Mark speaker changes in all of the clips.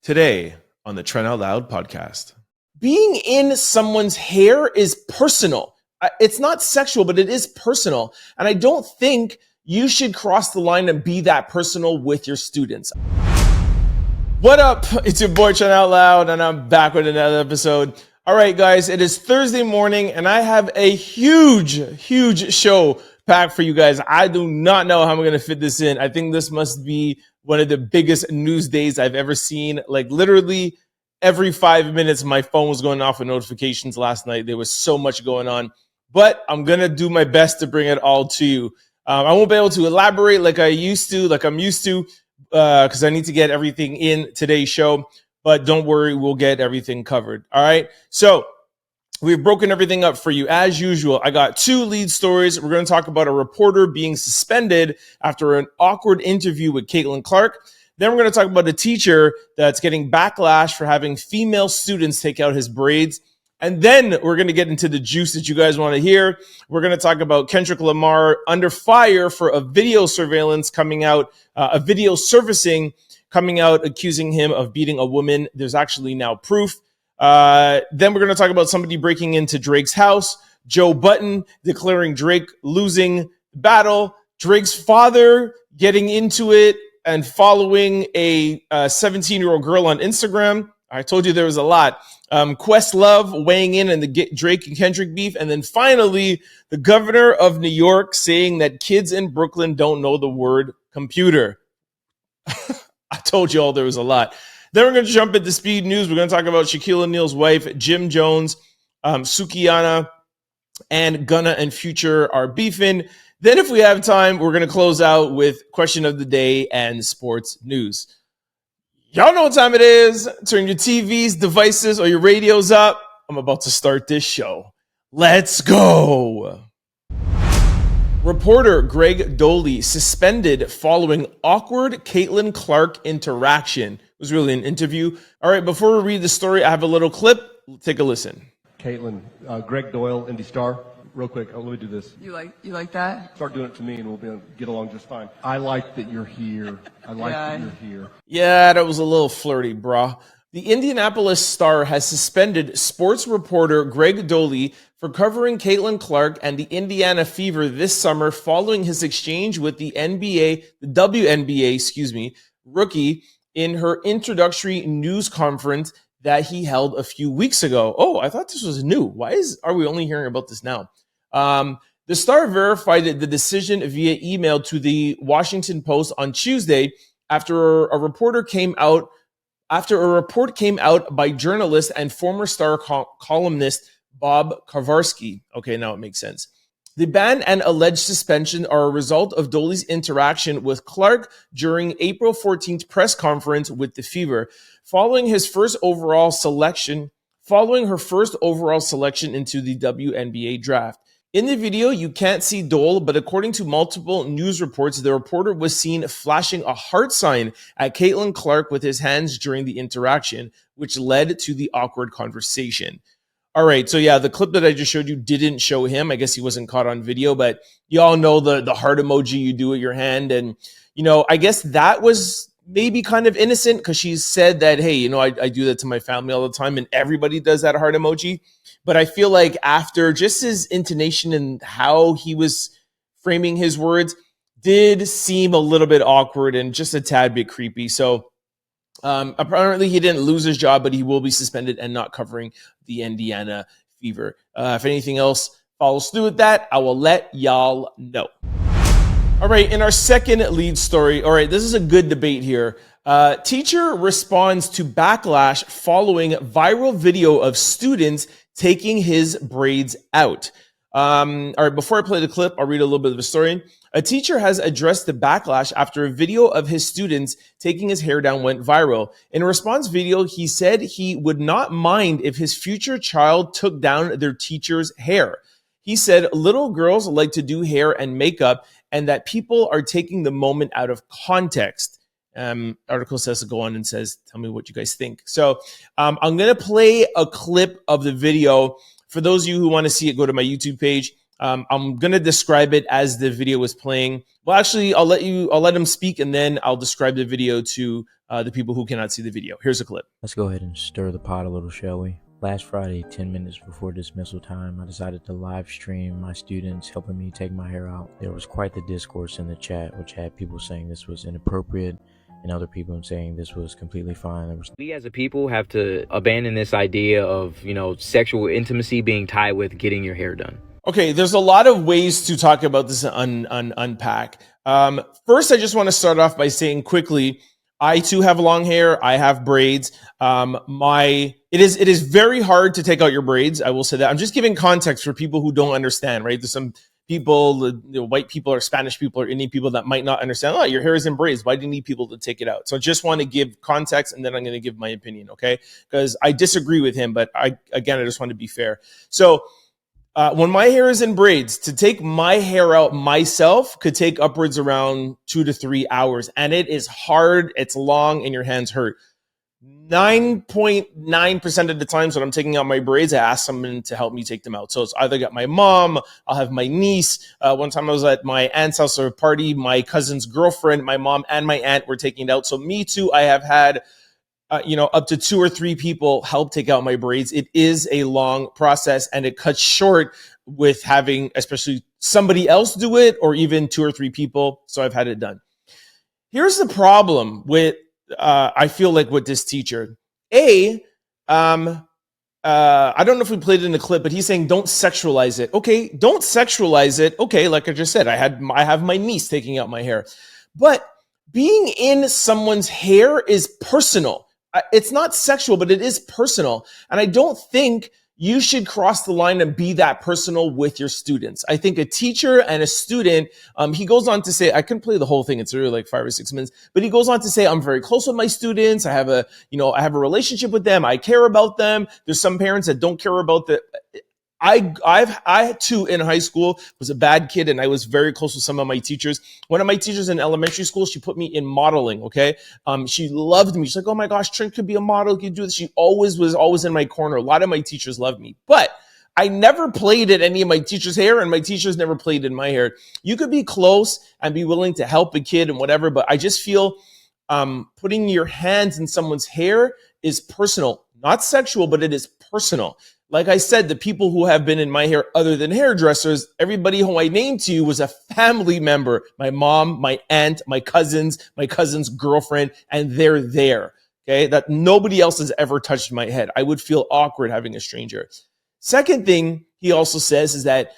Speaker 1: Today on the Trend Out Loud podcast. Being in someone's hair is personal. It's not sexual, but it is personal. And I don't think you should cross the line and be that personal with your students. What up? It's your boy Trend Out Loud, and I'm back with another episode. All right, guys, it is Thursday morning, and I have a huge show packed for you guys. I do not know how I'm going to fit this in. I think this must be one of the biggest news days I've ever seen. Like literally every 5 minutes, my phone was going off with notifications last night. There was so much going on, but I'm going to do my best to bring it all to you. I won't be able to elaborate like I'm used to, because I need to get everything in today's show, but don't worry, we'll get everything covered. All right. So we've broken everything up for you. As usual, I got two lead stories. We're going to talk about a reporter being suspended after an awkward interview with Caitlin Clark. Then we're going to talk about a teacher that's getting backlash for having female students take out his braids. And then we're going to get into the juice that you guys want to hear. We're going to talk about Kendrick Lamar under fire for a video surveillance coming out, a video surfacing coming out accusing him of beating a woman. There's actually now proof. Then we're going to talk about somebody breaking into Drake's house, Joe Budden declaring Drake losing the battle, Drake's father getting into it and following a 17-year-old girl on Instagram. I told you there was a lot. Questlove weighing in on the Drake and Kendrick beef. And then finally, the governor of New York saying that kids in Brooklyn don't know the word computer. I told you all there was a lot. Then we're going to jump into speed news. We're going to talk about Shaquille O'Neal's wife, Jim Jones, Sukihana, and Gunna and Future are beefing. Then if we have time, we're going to close out with question of the day and sports news. Y'all know what time it is. Turn your TVs, devices, or your radios up. I'm about to start this show. Let's go. Reporter Greg Doley suspended following awkward Caitlin Clark interaction. It was really an interview. All right, before we read the story, I have a little clip. Take a listen.
Speaker 2: Caitlin, Greg Doyle, Indy Star. Real quick, let me do this.
Speaker 3: You like that?
Speaker 2: Start doing it to me and we'll get along just fine. I like that you're here. That you're here.
Speaker 1: Yeah, that was a little flirty, brah. The Indianapolis Star has suspended sports reporter Greg Doley for covering Caitlin Clark and the Indiana Fever this summer following his exchange with the WNBA, rookie in her introductory news conference that he held a few weeks ago. Oh, I thought this was new. Why are we only hearing about this now? The Star verified the decision via email to the Washington Post on Tuesday after a report came out by journalist and former Star columnist Bob Kowarski. Okay, now it makes sense. The ban and alleged suspension are a result of Doley's interaction with Clark during April 14th press conference with the Fever, following her first overall selection into the WNBA draft. In the video, you can't see Dole, but according to multiple news reports, the reporter was seen flashing a heart sign at Caitlin Clark with his hands during the interaction, which led to the awkward conversation. All right, so yeah, the clip that I just showed you didn't show him. I guess he wasn't caught on video, but you all know the heart emoji you do with your hand. And, I guess that was maybe kind of innocent because she said that, hey, I do that to my family all the time and everybody does that heart emoji. But I feel like after just his intonation and how he was framing his words did seem a little bit awkward and just a tad bit creepy. So apparently he didn't lose his job, but he will be suspended and not covering the Indiana Fever. If anything else follows through with that, I will let y'all know. All right, in our second lead story, all right, this is a good debate here. Teacher responds to backlash following viral video of students taking his braids out. All right, before I play the clip, I'll read a little bit of the story. A teacher has addressed the backlash after a video of his students taking his hair down went viral. In a response video, he said he would not mind if his future child took down their teacher's hair. He said little girls like to do hair and makeup and that people are taking the moment out of context. Article says to go on and says, tell me what you guys think. So I'm going to play a clip of the video. For those of you who want to see it, go to my YouTube page. I'm going to describe it as the video is playing. Well, actually, I'll let him speak and then I'll describe the video to the people who cannot see the video. Here's a clip.
Speaker 3: Let's go ahead and stir the pot a little, shall we? Last Friday, 10 minutes before dismissal time, I decided to live stream my students helping me take my hair out. There was quite the discourse in the chat, which had people saying this was inappropriate and other people saying this was completely fine. We as a people have to abandon this idea of, sexual intimacy being tied with getting your hair done.
Speaker 1: Okay, there's a lot of ways to talk about this and unpack. First, I just want to start off by saying quickly, I too have long hair. I have braids. It is very hard to take out your braids. I will say that. I'm just giving context for people who don't understand, right? There's some people, white people or Spanish people or Indian people that might not understand, oh, your hair is in braids. Why do you need people to take it out? So I just want to give context and then I'm going to give my opinion, okay? Because I disagree with him, but I just want to be fair. So when my hair is in braids, to take my hair out myself could take upwards around 2 to 3 hours. And it is hard, it's long, and your hands hurt. 9.9% of the times when I'm taking out my braids, I ask someone to help me take them out. So it's either got my mom, I'll have my niece. One time I was at my aunt's house or a party, my cousin's girlfriend, my mom and my aunt were taking it out. So me too, I have had up to 2 or 3 people help take out my braids. It is a long process and it cuts short with having especially somebody else do it or even 2 or 3 people. So I've had it done. Here's the problem with, I feel like with this teacher. I don't know if we played it in the clip, but he's saying don't sexualize it. Okay, don't sexualize it. Okay, like I just said, I have my niece taking out my hair. But being in someone's hair is personal. It's not sexual, but it is personal. And I don't think you should cross the line and be that personal with your students. I think a teacher and a student, he goes on to say, I couldn't play the whole thing. It's really like 5 or 6 minutes, but he goes on to say, I'm very close with my students. I have a relationship with them. I care about them. There's some parents that don't care about the, I too in high school was a bad kid and I was very close with some of my teachers. One of my teachers in elementary school, she put me in modeling. Okay. She loved me. She's like, oh my gosh, Trent could be a model. Could do this. She was always in my corner. A lot of my teachers loved me, but I never played at any of my teachers' hair and my teachers never played in my hair. You could be close and be willing to help a kid and whatever, but I just feel, putting your hands in someone's hair is personal, not sexual, but it is personal. Like I said, the people who have been in my hair other than hairdressers, everybody who I named to you was a family member. My mom, my aunt, my cousin's girlfriend, and they're there. Okay, that nobody else has ever touched my head. I would feel awkward having a stranger. Second thing he also says is that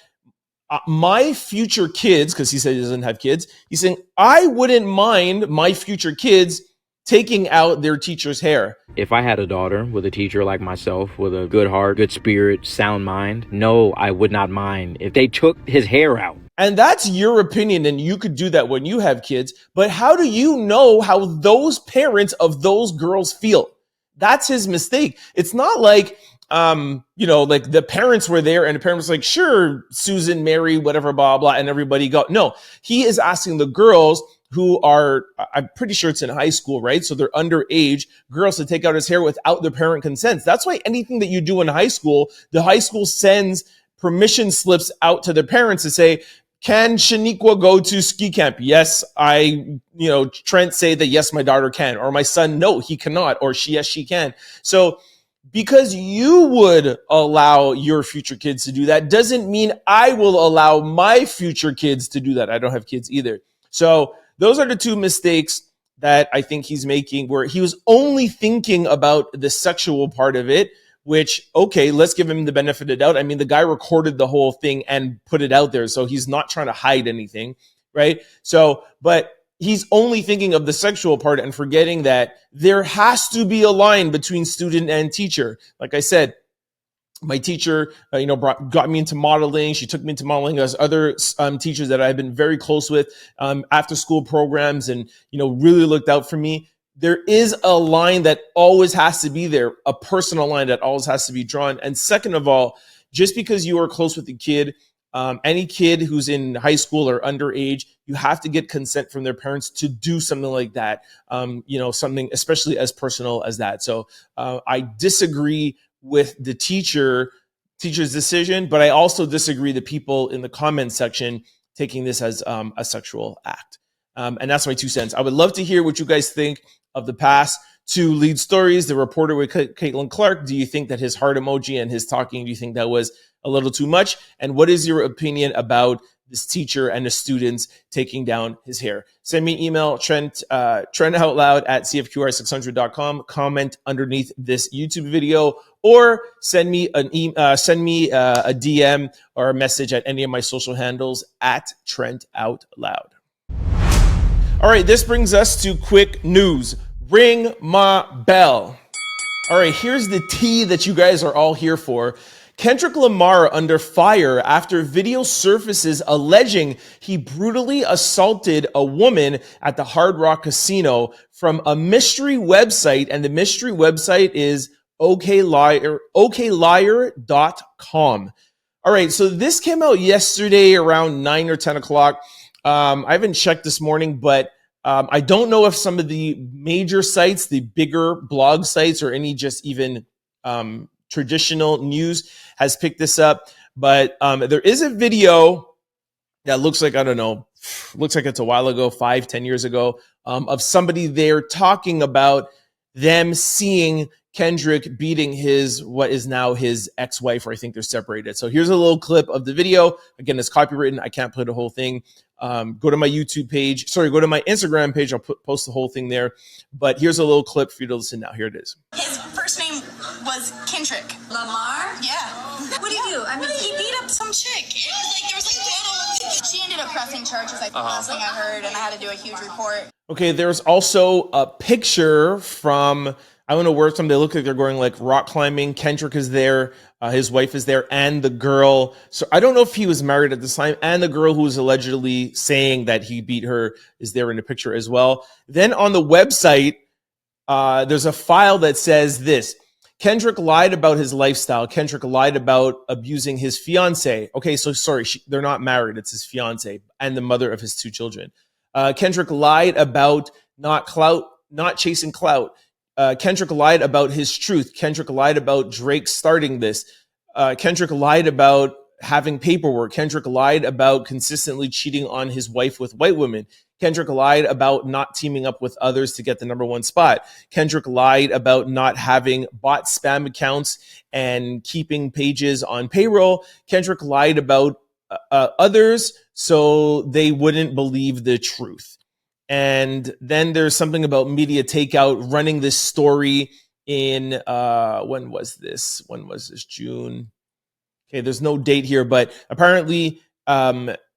Speaker 1: my future kids, because he said he doesn't have kids, he's saying, I wouldn't mind my future kids taking out their teacher's hair.
Speaker 3: If I had a daughter with a teacher like myself, with a good heart, good spirit, sound mind, no, I would not mind if they took his hair out.
Speaker 1: And that's your opinion, and you could do that when you have kids. But how do you know how those parents of those girls feel? That's his mistake. It's not like, like the parents were there and the parents was like, sure, Susan, Mary, whatever, blah, blah, and everybody got. No, he is asking the girls who are, I'm pretty sure it's in high school, right? So they're underage girls to take out his hair without their parent consent. That's why anything that you do in high school, the high school sends permission slips out to their parents to say, can Shaniqua go to ski camp? Yes, Trent say that, yes, my daughter can, or my son, no, he cannot, or yes, she can. So because you would allow your future kids to do that doesn't mean I will allow my future kids to do that. I don't have kids either. So those are the 2 mistakes that I think he's making, where he was only thinking about the sexual part of it, which, okay, let's give him the benefit of the doubt. I mean, the guy recorded the whole thing and put it out there, so he's not trying to hide anything, right? So, but he's only thinking of the sexual part and forgetting that there has to be a line between student and teacher. Like I said, my teacher, got me into modeling. She took me into modeling. There's other teachers that I've been very close with, after school programs, and really looked out for me. There is a line that always has to be there, a personal line that always has to be drawn. And second of all, just because you are close with the kid, any kid who's in high school or underage, you have to get consent from their parents to do something like that. Something especially as personal as that. So I disagree with the teacher's decision, but I also disagree the people in the comment section taking this as a sexual act. And that's my 2 cents. I would love to hear what you guys think. of the past. 2 lead stories, the reporter with Caitlin Clark. Do you think that his heart emoji and his talking, do you think that was a little too much? And what is your opinion about this teacher and the students taking down his hair? Send me email, trendoutloud at cfqr600.com. Comment underneath this YouTube video, or send me a DM or a message at any of my social handles at trendoutloud. All right, this brings us to quick news. Ring my bell. All right, here's the tea that you guys are all here for. Kendrick Lamar under fire after video surfaces alleging he brutally assaulted a woman at the Hard Rock Casino from a mystery website, and the mystery website is okliar.com. All right, so this came out yesterday around 9 or 10 o'clock. I haven't checked this morning, but I don't know if some of the major sites, the bigger blog sites, or any just even traditional news has picked this up. But there is a video that looks like, I don't know, looks like it's a while ago, 5-10 years ago, of somebody there talking about them seeing Kendrick beating what is now his ex-wife, or I think they're separated. So here's a little clip of the video. Again, it's copywritten. I can't play the whole thing. Go to my YouTube page. Go to my Instagram page. I'll post the whole thing there. But here's a little clip for you to listen now. Here it is.
Speaker 4: His first name was Kendrick Lamar. Yeah.
Speaker 5: What do you do? I mean,
Speaker 4: he beat up some chick. It was like there was like battle. She ended up pressing charges. Like the last thing I heard, and I had to do a huge report.
Speaker 1: Okay, there's also a picture from, I don't know where they look like they're going like rock climbing. Kendrick is there, his wife is there, and the girl. So I don't know if he was married at this time, and the girl who was allegedly saying that he beat her is there in the picture as well. Then on the website, there's a file that says this: Kendrick lied about his lifestyle. Kendrick lied about abusing his fiance. Okay, so sorry, they're not married. It's his fiance and the mother of his 2 children. Kendrick lied about not chasing clout. Kendrick lied about his truth. Kendrick lied about Drake starting this. Kendrick lied about having paperwork. Kendrick lied about consistently cheating on his wife with white women. Kendrick lied about not teaming up with others to get the #1 spot. Kendrick lied about not having bought spam accounts and keeping pages on payroll. Kendrick lied about others so they wouldn't believe the truth. And then there's something about media takeout running this story in, when was this? June. Okay, there's no date here, but apparently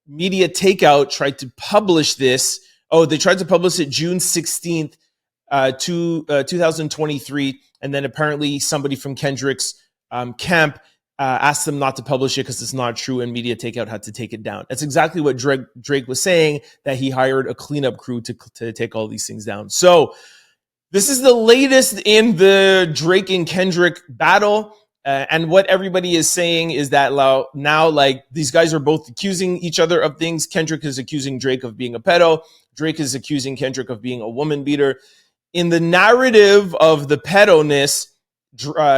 Speaker 1: media takeout tried to publish this. Oh, they tried to publish it June 16th, 2023. And then apparently somebody from Kendrick's camp asked them not to publish it because it's not true, and media takeout had to take it down. That's exactly what Drake was saying, that he hired a cleanup crew to take all these things down. So this is the latest in the Drake and Kendrick battle. And what everybody is saying is that now, like, these guys are both accusing each other of things. Kendrick is accusing Drake of being a pedo. Drake is accusing Kendrick of being a woman beater. In the narrative of the pedo-ness,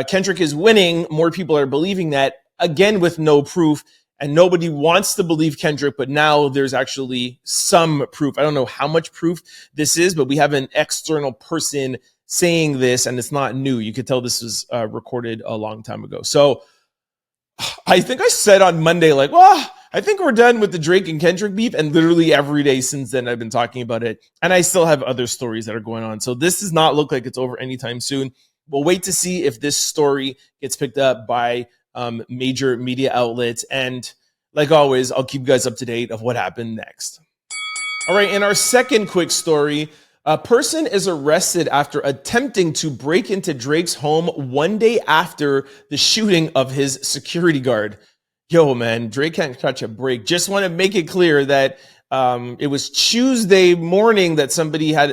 Speaker 1: Kendrick is winning. More people are believing that, again, with no proof, and nobody wants to believe Kendrick, but now there's actually some proof. I don't know how much proof this is, but we have an external person saying this, and it's not new. You could tell this was recorded a long time ago. So I think I said on Monday, like, well, I think we're done with the Drake and Kendrick beef, and literally every day since then I've been talking about it, and I still have other stories that are going on. So this does not look like it's over anytime soon. We'll wait to see if this story gets picked up by major media outlets. And like always, I'll keep you guys up to date of what happened next. All right, in our second quick story, a person is arrested after attempting to break into Drake's home one day after the shooting of his security guard. Yo, man, Drake can't catch a break. Just want to make it clear that it was Tuesday morning that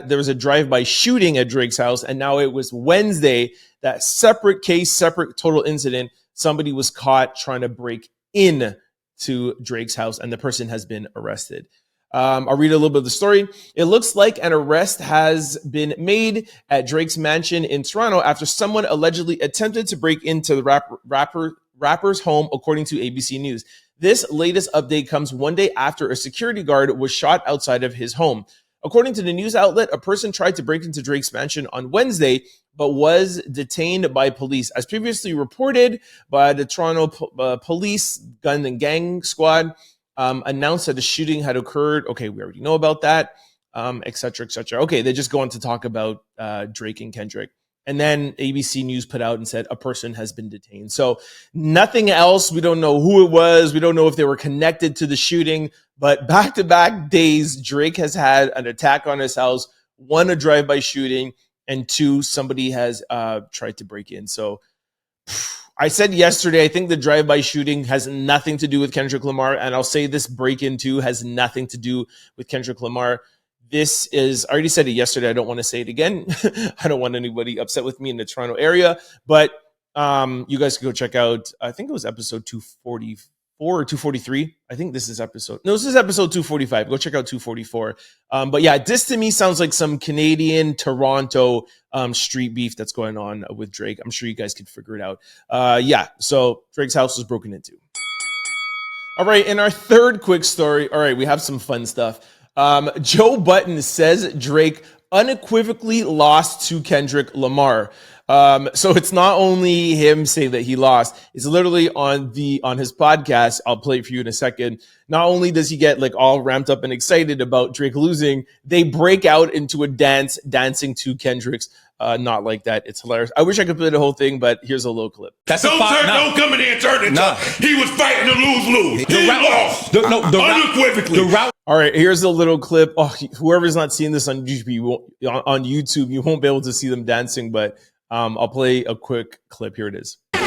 Speaker 1: there was a drive-by shooting at Drake's house, and now it was Wednesday, that separate case, separate total incident. Somebody was caught trying to break in to Drake's house, and the person has been arrested. I'll read a little bit of the story. It looks like an arrest has been made at Drake's mansion in Toronto after someone allegedly attempted to break into the rapper's home, according to ABC News. This latest update comes one day after a security guard was shot outside of his home. According to the news outlet, a person tried to break into Drake's mansion on Wednesday, but was detained by police. As previously reported by the Toronto Police Gun and Gang Squad, announced that the shooting had occurred. Okay, we already know about that, et cetera, et cetera. Okay, they just go on to talk about Drake and Kendrick. And then ABC News put out and said a person has been detained. So nothing else. We don't know who it was. We don't know if they were connected to the shooting. But back-to-back days, Drake has had an attack on his house, one, a drive-by shooting, and two, somebody has tried to break in. So I said yesterday, I think the drive-by shooting has nothing to do with Kendrick Lamar. And I'll say this break-in too has nothing to do with Kendrick Lamar. This is, I already said it yesterday. I don't want to say it again. I don't want anybody upset with me in the Toronto area. But you guys can go check out, I think it was episode 244 or 243. I think this is episode 245. Go check out 244. But yeah, this to me sounds like some Canadian Toronto street beef that's going on with Drake. I'm sure you guys can figure it out. Yeah, so Drake's house was broken into. All right, in our third quick story, all right, we have some fun stuff. Joe Budden says Drake unequivocally lost to Kendrick Lamar. So it's not only him saying that he lost, it's literally on his podcast. I'll play it for you in a second. Not only does he get like all ramped up and excited about Drake losing, they break out into a dancing to Kendrick's Not Like That. It's hilarious. I wish I could play the whole thing, but here's a little clip.
Speaker 5: Don't come in there and turn it up. He was fighting to lose. He lost. Unequivocally.
Speaker 1: All right, here's a little clip. Oh, whoever's not seeing this on YouTube, you won't be able to see them dancing, but I'll play a quick clip. Here it is. Yeah,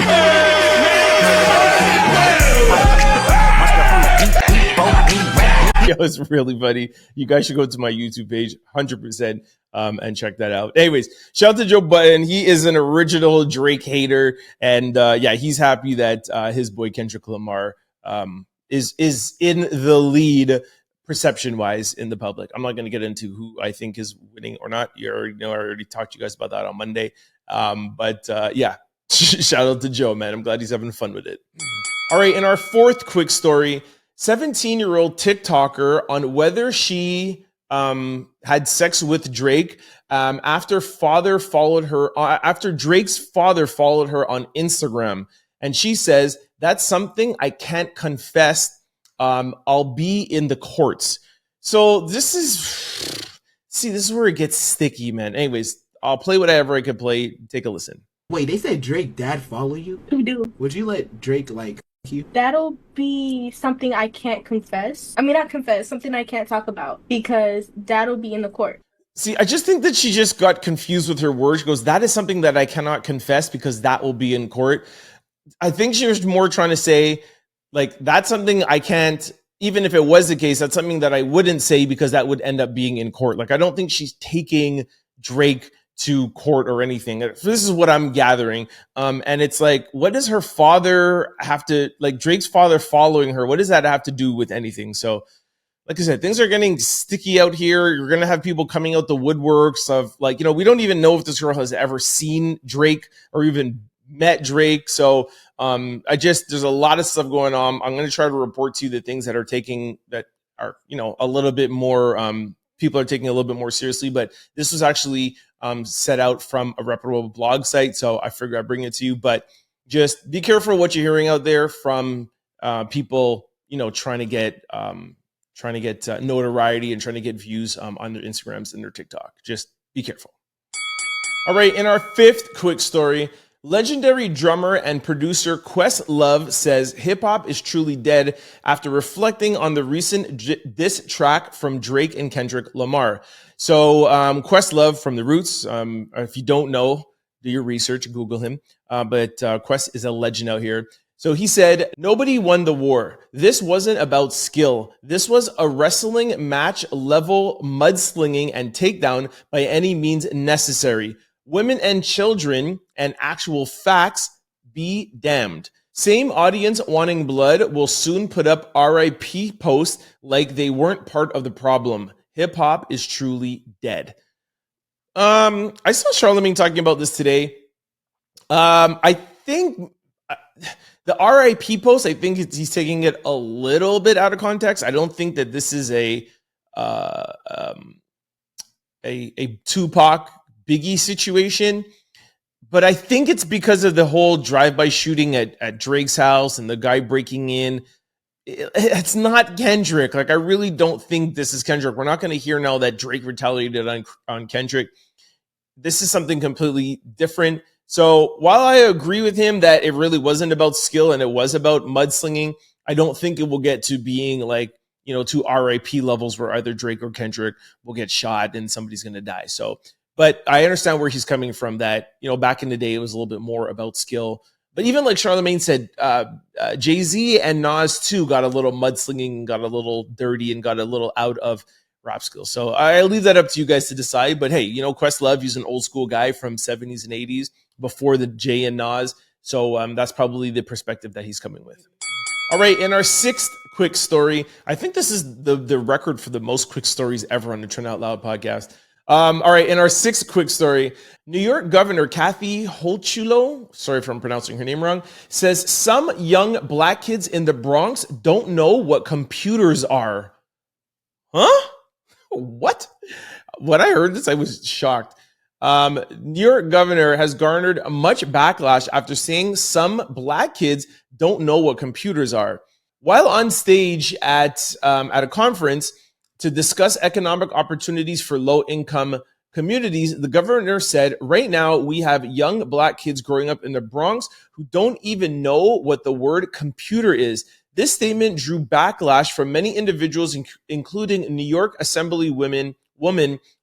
Speaker 1: it's really funny. You guys should go to my YouTube page, 100%, and check that out. Anyways, shout out to Joe Budden. He is an original Drake hater, and yeah, he's happy that his boy Kendrick Lamar is in the lead perception-wise in the public. I'm not going to get into who I think is winning or not. You already know. I already talked to you guys about that on Monday. But yeah, shout out to Joe, man. I'm glad he's having fun with it. All right, in our fourth quick story, 17-year-old TikToker on whether she had sex with Drake after Drake's father followed her on Instagram. And she says, that's something I can't confess. I'll be in the courts. So this is where it gets sticky, man. Anyways, I'll play whatever I could play. Take a listen.
Speaker 6: Wait, they said Drake dad follow you?
Speaker 7: We do.
Speaker 6: Would you let Drake like you?
Speaker 7: That'll be something I can't confess. I mean, not confess, something I can't talk about because that'll be in the court.
Speaker 1: See, I just think that she just got confused with her words. She goes, that is something that I cannot confess because that will be in court. I think she was more trying to say, like, that's something I can't, even if it was the case, that's something that I wouldn't say because that would end up being in court. Like, I don't think she's taking Drake to court or anything. This is what I'm gathering. And it's like, what does her father have to, like Drake's father following her, what does that have to do with anything? So, like I said, things are getting sticky out here. You're going to have people coming out the woodworks of like, we don't even know if this girl has ever seen Drake or even met Drake. So there's a lot of stuff going on. I'm going to try to report to you the things that are a little bit more, people are taking a little bit more seriously, but this was actually set out from a reputable blog site. So I figured I'd bring it to you, but just be careful what you're hearing out there from people, trying to get notoriety and trying to get views on their Instagrams and their TikTok. Just be careful. All right. In our fifth quick story, legendary drummer and producer Questlove says hip-hop is truly dead after reflecting on the recent diss track from Drake and Kendrick Lamar. So Questlove from The Roots, if you don't know, do your research, Google him. But Quest is a legend out here. So he said, nobody won the war. This wasn't about skill. This was a wrestling match level mudslinging and takedown by any means necessary. Women and children and actual facts be damned. Same audience wanting blood will soon put up RIP posts like they weren't part of the problem. Hip hop is truly dead. I saw Charlamagne talking about this today. I think the RIP post, I think he's taking it a little bit out of context. I don't think that this is a Tupac Biggie situation. But I think it's because of the whole drive-by shooting at Drake's house and the guy breaking in. It's not Kendrick. Like, I really don't think this is Kendrick. We're not going to hear now that Drake retaliated on Kendrick. This is something completely different. So while I agree with him that it really wasn't about skill and it was about mudslinging, I don't think it will get to being like, to RIP levels where either Drake or Kendrick will get shot and somebody's going to die. So, but I understand where he's coming from, that, back in the day, it was a little bit more about skill. But even like Charlamagne said, Jay-Z and Nas too got a little mudslinging, got a little dirty, and got a little out of rap skills. So I leave that up to you guys to decide. But hey, Questlove, he's an old school guy from 70s and 80s before the Jay and Nas. So that's probably the perspective that he's coming with. All right, in our sixth quick story, I think this is the record for the most quick stories ever on the Trend Out Loud podcast. All right, in our sixth quick story, New York Governor Kathy Hochul, sorry if I'm pronouncing her name wrong, says some young black kids in the Bronx don't know what computers are. Huh? What? When I heard this, I was shocked. New York Governor has garnered much backlash after saying some black kids don't know what computers are. While on stage at a conference to discuss economic opportunities for low-income communities, the governor said, right now we have young black kids growing up in the Bronx who don't even know what the word computer is. This statement drew backlash from many individuals, including New York Assemblywoman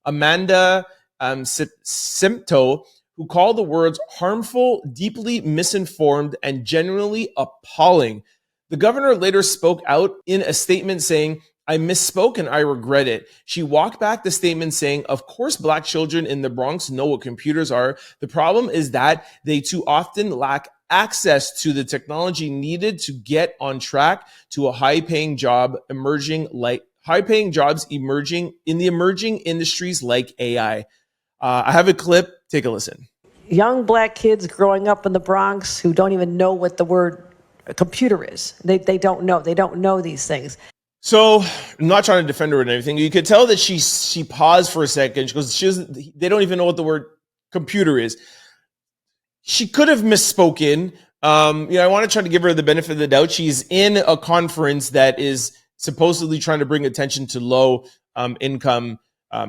Speaker 1: Amanda Simpto, who called the words harmful, deeply misinformed, and generally appalling. The governor later spoke out in a statement saying, I misspoke and I regret it. She walked back the statement saying, of course, black children in the Bronx know what computers are. The problem is that they too often lack access to the technology needed to get on track to a high-paying jobs emerging in the emerging industries like AI. I have a clip. Take a listen.
Speaker 8: Young black kids growing up in the Bronx who don't even know what the word computer is. They don't know. They don't know these things.
Speaker 1: So I'm not trying to defend her or anything. You could tell that she paused for a second because they don't even know what the word computer is. She could have misspoken. I want to try to give her the benefit of the doubt. She's in a conference that is supposedly trying to bring attention to low income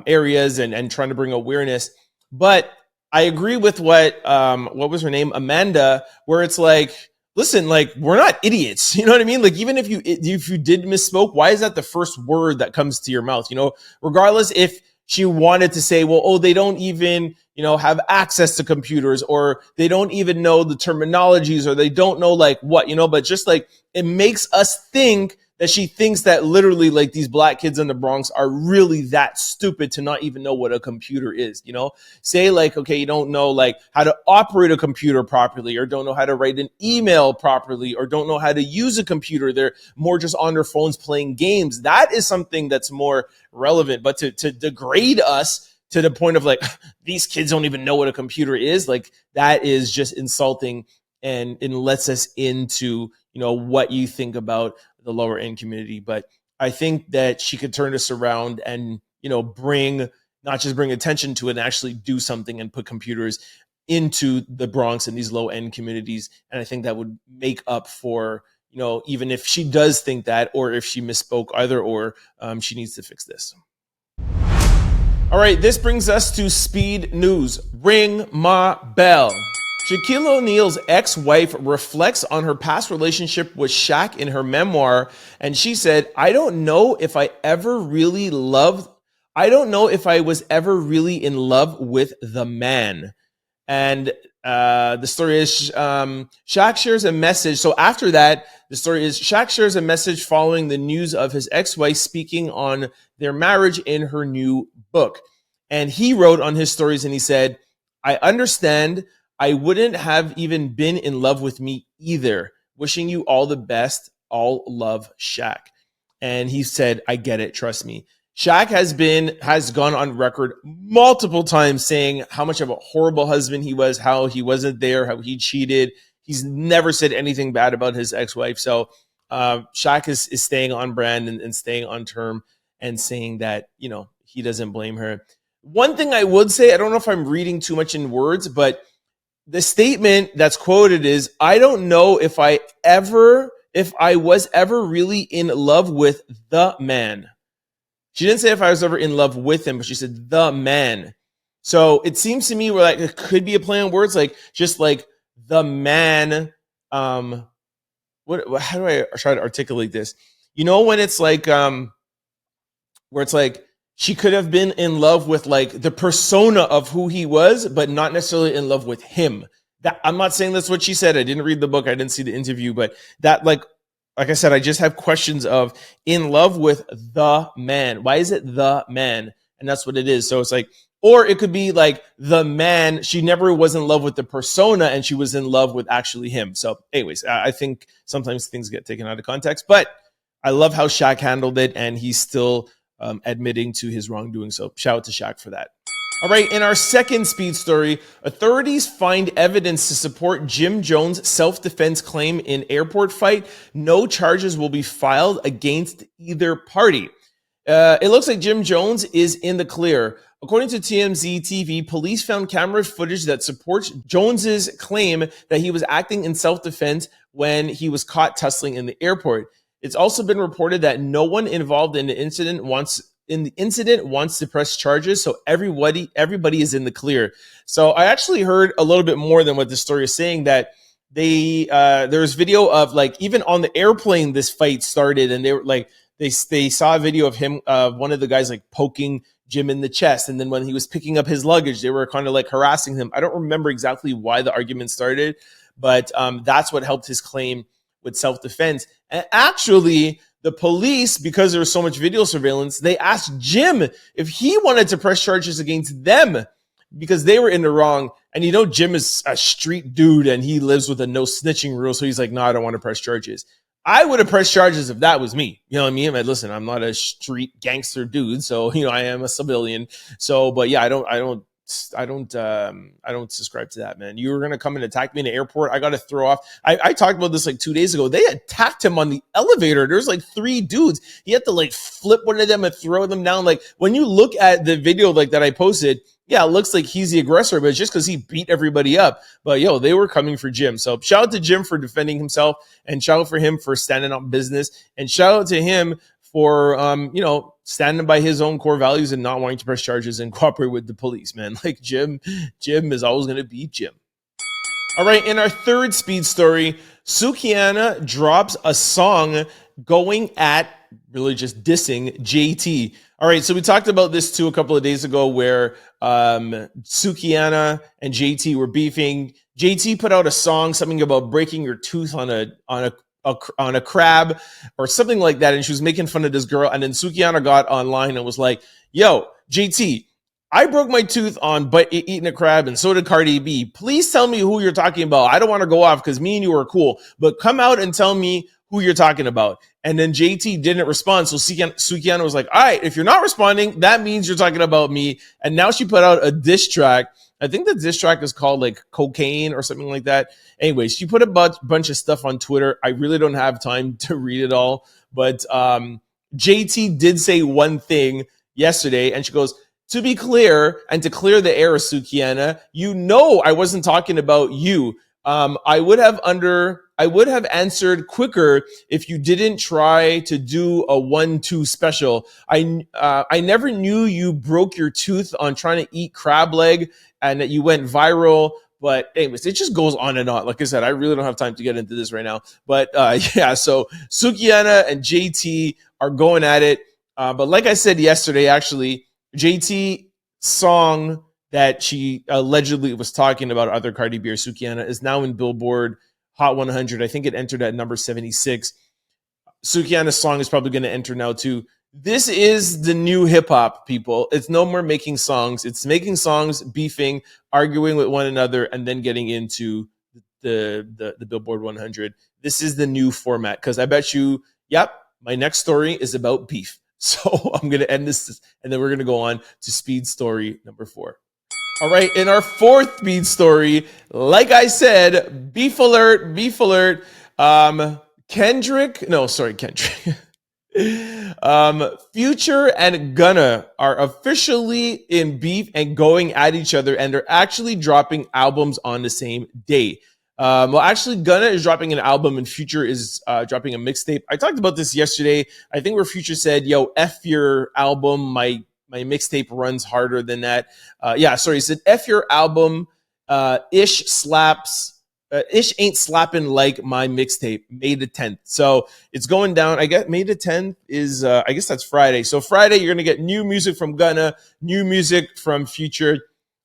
Speaker 1: areas and trying to bring awareness. But I agree with what was her name? Amanda, where it's like, listen, like, we're not idiots. You know what I mean? Like, even if you did misspoke, why is that the first word that comes to your mouth? Regardless if she wanted to say, well, they don't even, have access to computers, or they don't even know the terminologies, or they don't know like what, but just like, it makes us think that she thinks that literally like these black kids in the Bronx are really that stupid to not even know what a computer is, Say like, okay, you don't know like how to operate a computer properly, or don't know how to write an email properly, or don't know how to use a computer. They're more just on their phones playing games. That is something that's more relevant. But to degrade us to the point of like, these kids don't even know what a computer is, like, that is just insulting, and it lets us into, what you think about the lower end community. But I think that she could turn this around and, not just bring attention to it, and actually do something and put computers into the Bronx and these low end communities. And I think that would make up for, even if she does think that, or if she misspoke, either or, she needs to fix this. All right, this brings us to speed news. Ring my bell. Shaquille O'Neal's ex-wife reflects on her past relationship with Shaq in her memoir, and she said, I don't know if I was ever really in love with the man. And the story is Shaq shares a message. So after that, the story is Shaq shares a message following the news of his ex-wife speaking on their marriage in her new book. And he wrote on his stories, and he said, I understand I wouldn't have even been in love with me either. Wishing you all the best. All love, Shaq. And he said, I get it. Trust me. Shaq has gone on record multiple times saying how much of a horrible husband he was, how he wasn't there, how he cheated. He's never said anything bad about his ex-wife. So Shaq is staying on brand and staying on term, and saying that, he doesn't blame her. One thing I would say, I don't know if I'm reading too much in words, but the statement that's quoted is, I don't know if I was ever really in love with the man. She didn't say if I was ever in love with him, but she said the man. So it seems to me where like it could be a play on words, like just like the man. How do I try to articulate this? You know, when it's like where it's like she could have been in love with like the persona of who he was, but not necessarily in love with him. That I'm not saying that's what she said. I didn't read the book. I didn't see the interview, but that like I said, I just have questions of in love with the man. Why is it the man? And that's what it is. So it's like, or it could be like the man, she never was in love with the persona and she was in love with actually him. So anyways, I think sometimes things get taken out of context, but I love how Shaq handled it and he's still admitting to his wrongdoing. So shout out to Shaq for that. All right, in our second speed story, authorities find evidence to support Jim Jones' self-defense claim in airport fight. No charges will be filed against either party. It looks like Jim Jones is in the clear. According to TMZ TV, police found camera footage that supports Jones's claim that he was acting in self-defense when he was caught tussling in the airport. It's also been reported that no one involved in the incident wants to press charges, so everybody is in the clear. So I actually heard a little bit more than what the story is saying, that there's video of like even on the airplane this fight started, and they were like they saw a video of him, one of the guys like poking Jim in the chest, and then when he was picking up his luggage, they were kind of like harassing him. I don't remember exactly why the argument started, but that's what helped his claim with self-defense. And actually, the police, because there was so much video surveillance, they asked Jim if he wanted to press charges against them because they were in the wrong. And you know, Jim is a street dude and he lives with a no snitching rule. So he's like, no, I don't want to press charges. I would have pressed charges if that was me. You know what I mean? Like, listen, I'm not a street gangster dude. So, you know, I am a civilian. So, but yeah, I don't subscribe to that, man. You were going to come and attack me in the airport. I got to throw off. I talked about this like 2 days ago. They attacked him on the elevator. There's like 3 dudes. He had to like flip one of them and throw them down. Like when you look at the video like that I posted, yeah, it looks like he's the aggressor, but it's just because he beat everybody up. But yo, they were coming for Jim. So shout out to Jim for defending himself, and shout out for him for standing up business, and shout out to him for standing by his own core values and not wanting to press charges and cooperate with the police, man. Like Jim is always going to be Jim. All right, in our third speed story, Sukihana drops a song going at, really just dissing JT. All right, so we talked about this too a couple of days ago where Sukihana and JT were beefing. JT put out a song, something about breaking your tooth on a crab or something like that, and she was making fun of this girl, and then Sukihana got online and was like, yo, JT, I broke my tooth on eating a crab, and so did Cardi B. Please tell me who you're talking about. I don't want to go off because me and you are cool, but come out and tell me who you're talking about. And then JT didn't respond, so Sukihana was like, all right, if you're not responding, that means you're talking about me. And now she put out a diss track. I think the diss track is called like Cocaine or something like that. Anyways, she put a bunch of stuff on Twitter. I really don't have time to read it all, but JT did say one thing yesterday, and she goes, to be clear and to clear the air, Sukihana, you know I wasn't talking about you. I would have answered quicker if you didn't try to do a 1-2 special. I never knew you broke your tooth on trying to eat crab leg and that you went viral. But anyways, it just goes on and on. Like I said, I really don't have time to get into this right now. But yeah, so Sukihana and JT are going at it. But like I said yesterday, actually, JT song that she allegedly was talking about other Cardi B or Sukihana is now in Billboard Hot 100. I think it entered at number 76. Sukihana's song is probably going to enter now too. This is the new hip hop, people. It's no more making songs. It's making songs, beefing, arguing with one another, and then getting into the Billboard 100. This is the new format, because I bet you, yep, my next story is about beef. So I'm going to end this, and then we're going to go on to speed story number 4. All right, in our fourth speed story, like I said, beef alert. Kendrick. Future and Gunna are officially in beef and going at each other, and they're actually dropping albums on the same day. Well, actually, Gunna is dropping an album and Future is dropping a mixtape. I talked about this yesterday. I think where Future said, "Yo, F your album, my mixtape runs harder than that." He said, "F your album, ish slaps." Ish ain't slapping like my mixtape, May the 10th. So it's going down. I guess May the 10th is, I guess that's Friday. So Friday, you're going to get new music from Gunna, new music from Future.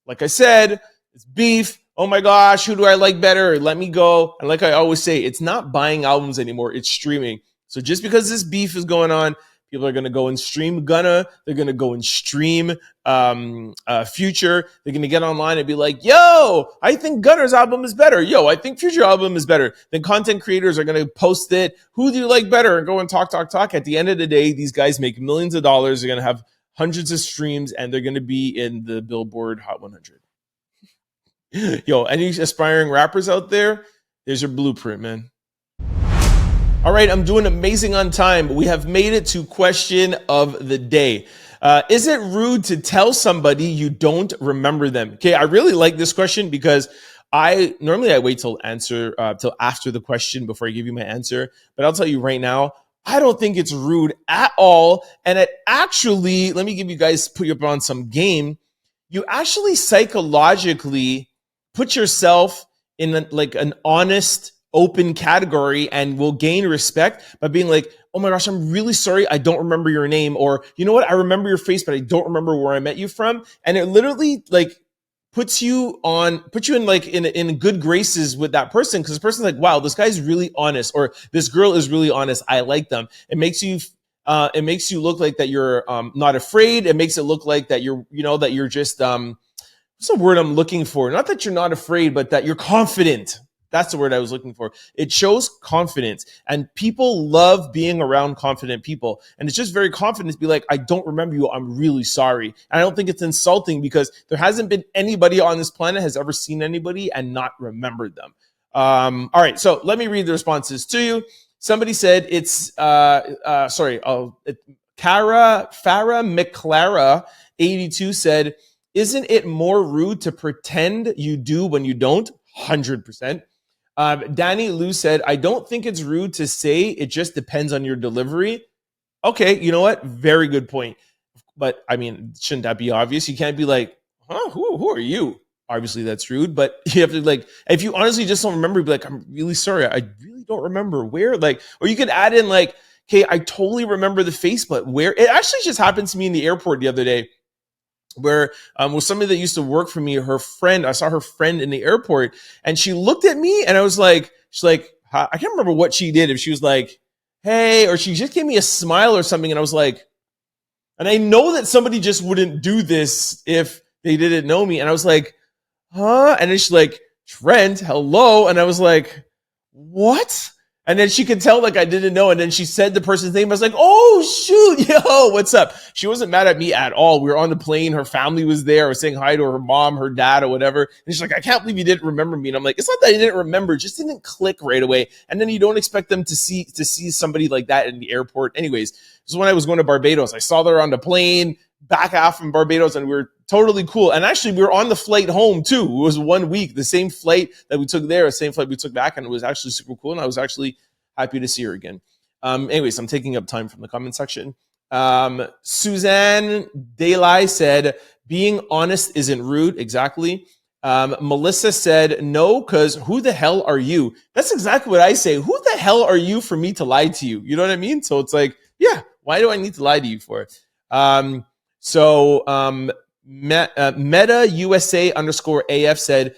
Speaker 1: Like I said, it's beef. Oh my gosh, who do I like better? Let me go. And like I always say, it's not buying albums anymore. It's streaming. So just because this beef is going on, people are going to go and stream Gunna. They're going to go and stream Future. They're going to get online and be like, yo, I think Gunna's album is better. Yo, I think Future album is better. Then content creators are going to post it. Who do you like better? And go and talk. At the end of the day, these guys make millions of dollars. They're going to have hundreds of streams, and they're going to be in the Billboard Hot 100. Yo, any aspiring rappers out there, there's your blueprint, man. All right, I'm doing amazing on time. We have made it to question of the day. Is it rude to tell somebody you don't remember them? Okay, I really like this question because I wait till after the question before I give you my answer. But I'll tell you right now, I don't think it's rude at all. And it actually, let me put you up on some game. You actually psychologically put yourself in an honest, open category and will gain respect by being like, oh my gosh, I'm really sorry, I don't remember your name, or you know what, I remember your face, but I don't remember where I met you from. And it literally puts you in good graces with that person, because the person's like, wow, this guy's really honest, or this girl is really honest. I like them. It makes you look like that you're not afraid. It makes it look like that you're just what's the word I'm looking for? Not that you're not afraid, but that you're confident. That's the word I was looking for. It shows confidence, and people love being around confident people. And it's just very confident to be like, I don't remember you. I'm really sorry. And I don't think it's insulting, because there hasn't been anybody on this planet has ever seen anybody and not remembered them. All right. So let me read the responses to you. Somebody said it's, Farah McClara 82 said, isn't it more rude to pretend you do when you don't? 100%. Danny Lou said, I don't think it's rude to say, it just depends on your delivery. Okay, you know what? Very good point. But I mean, shouldn't that be obvious? You can't be like, huh, who are you? Obviously that's rude, but you have to if you honestly just don't remember, be like, I'm really sorry. I really don't remember where, or you could add in okay, I totally remember the face, but where? It actually just happened to me in the airport the other day, where with somebody that used to work for me, I saw her friend in the airport, and she looked at me, and I was like, she's like, I can't remember what she did. If she was like, hey, or she just gave me a smile or something. And I was like, and I know that somebody just wouldn't do this if they didn't know me. And I was like, huh? And then she's like, Trent, hello. And I was like, what? And then she could tell I didn't know. And then she said the person's name. I was like, oh, shoot. Yo, what's up? She wasn't mad at me at all. We were on the plane. Her family was there. I was saying hi to her mom, her dad, or whatever. And she's like, I can't believe you didn't remember me. And I'm like, it's not that I didn't remember. It just didn't click right away. And then you don't expect them to see somebody like that in the airport. Anyways, this is when I was going to Barbados. I saw her on the plane back off from Barbados, and we were totally cool. And actually, we were on the flight home too. It was 1 week, the same flight that we took there, the same flight we took back, and it was actually super cool. And I was actually happy to see her again. Anyways, I'm taking up time from the comment section. Suzanne Delay said, being honest isn't rude. Exactly. Melissa said, no, because who the hell are you? That's exactly what I say. Who the hell are you for me to lie to you? You know what I mean? So it's like, yeah, why do I need to lie to you for it? Meta USA _AF said,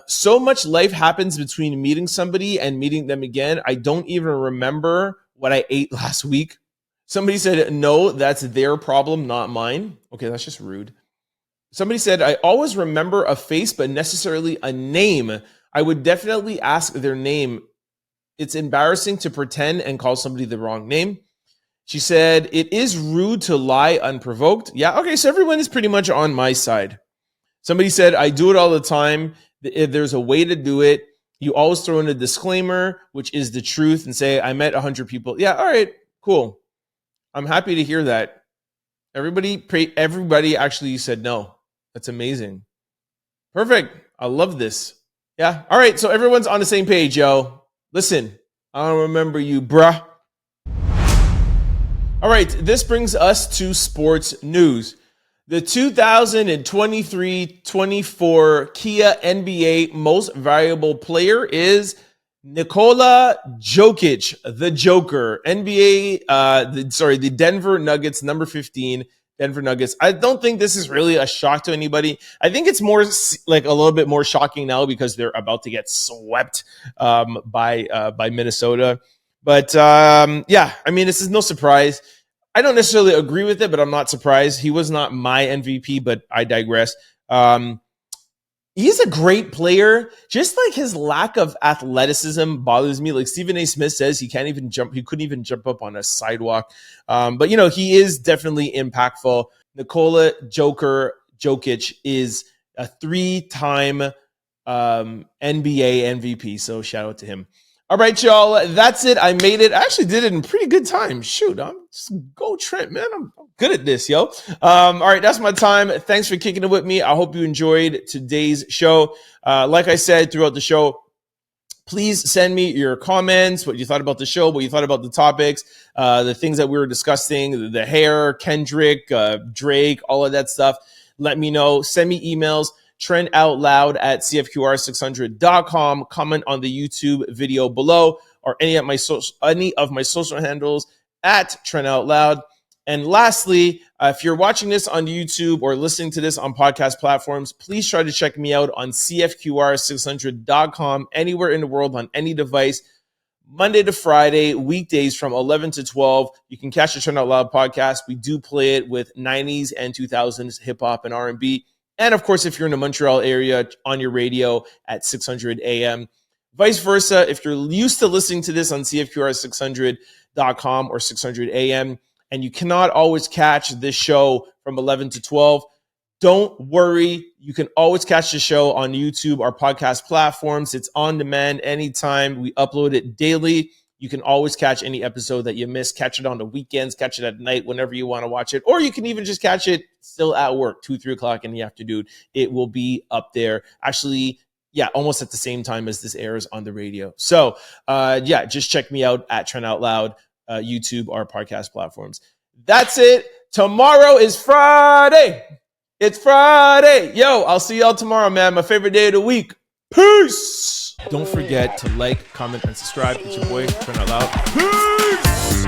Speaker 1: so much life happens between meeting somebody and meeting them again. I don't even remember what I ate last week. Somebody said, no, that's their problem, not mine. Okay, that's just rude. Somebody said, I always remember a face, but necessarily a name. I would definitely ask their name. It's embarrassing to pretend and call somebody the wrong name. She said, it is rude to lie unprovoked. Yeah, okay, so everyone is pretty much on my side. Somebody said, I do it all the time. If there's a way to do it, you always throw in a disclaimer, which is the truth, and say, I met 100 people. Yeah, all right, cool. I'm happy to hear that. Everybody actually said no. That's amazing. Perfect. I love this. Yeah. All right. So everyone's on the same page, yo. Listen, I don't remember you, bruh. All right. This brings us to sports news. The 2023-24 Kia NBA Most Valuable Player is Nikola Jokic, the Joker. The Denver Nuggets, number 15, Denver Nuggets. I don't think this is really a shock to anybody. I think it's more like a little bit more shocking now because they're about to get swept by Minnesota. But yeah, I mean, this is no surprise. I don't necessarily agree with it, but I'm not surprised. He was not my MVP, but I digress. He's a great player. Just like his lack of athleticism bothers me. Like Stephen A. Smith says, he can't even jump. He couldn't even jump up on a sidewalk. But, he is definitely impactful. Nikola Jokic is a 3-time NBA MVP. So shout out to him. All right, y'all. That's it. I made it. I actually did it in pretty good time. Shoot, I'm just go Trent, man. I'm good at this, yo. All right, that's my time. Thanks for kicking it with me. I hope you enjoyed today's show. Like I said throughout the show, please send me your comments, what you thought about the show, what you thought about the topics, the things that we were discussing, the hair, Kendrick, Drake, all of that stuff. Let me know. Send me emails. trendoutloud@cfqr600.com. Comment on the YouTube video below or any of my social handles @trendoutloud. And lastly, if you're watching this on YouTube or listening to this on podcast platforms, please try to check me out on cfqr600.com anywhere in the world on any device. Monday to Friday, weekdays from 11 to 12. You can catch the Trend Out Loud podcast. We do play it with 90s and 2000s hip hop and R&B. And of course, if you're in the Montreal area, on your radio at 600 AM. Vice versa, if you're used to listening to this on cfqr600.com or 600 AM, and you cannot always catch this show from 11 to 12, don't worry. You can always catch the show on YouTube, our podcast platforms. It's on demand anytime. We upload it daily. You can always catch any episode that you missed. Catch it on the weekends, catch it at night, whenever you want to watch it. Or you can even just catch it still at work, 2, 3 o'clock in the afternoon. It will be up there. Actually, yeah, almost at the same time as this airs on the radio. So, yeah, just check me out at Trend Out Loud, YouTube, our podcast platforms. That's it. Tomorrow is Friday. It's Friday. Yo, I'll see y'all tomorrow, man. My favorite day of the week. Peace. Don't forget to like, comment, and subscribe. It's your boy, Trend Out Loud. Peace.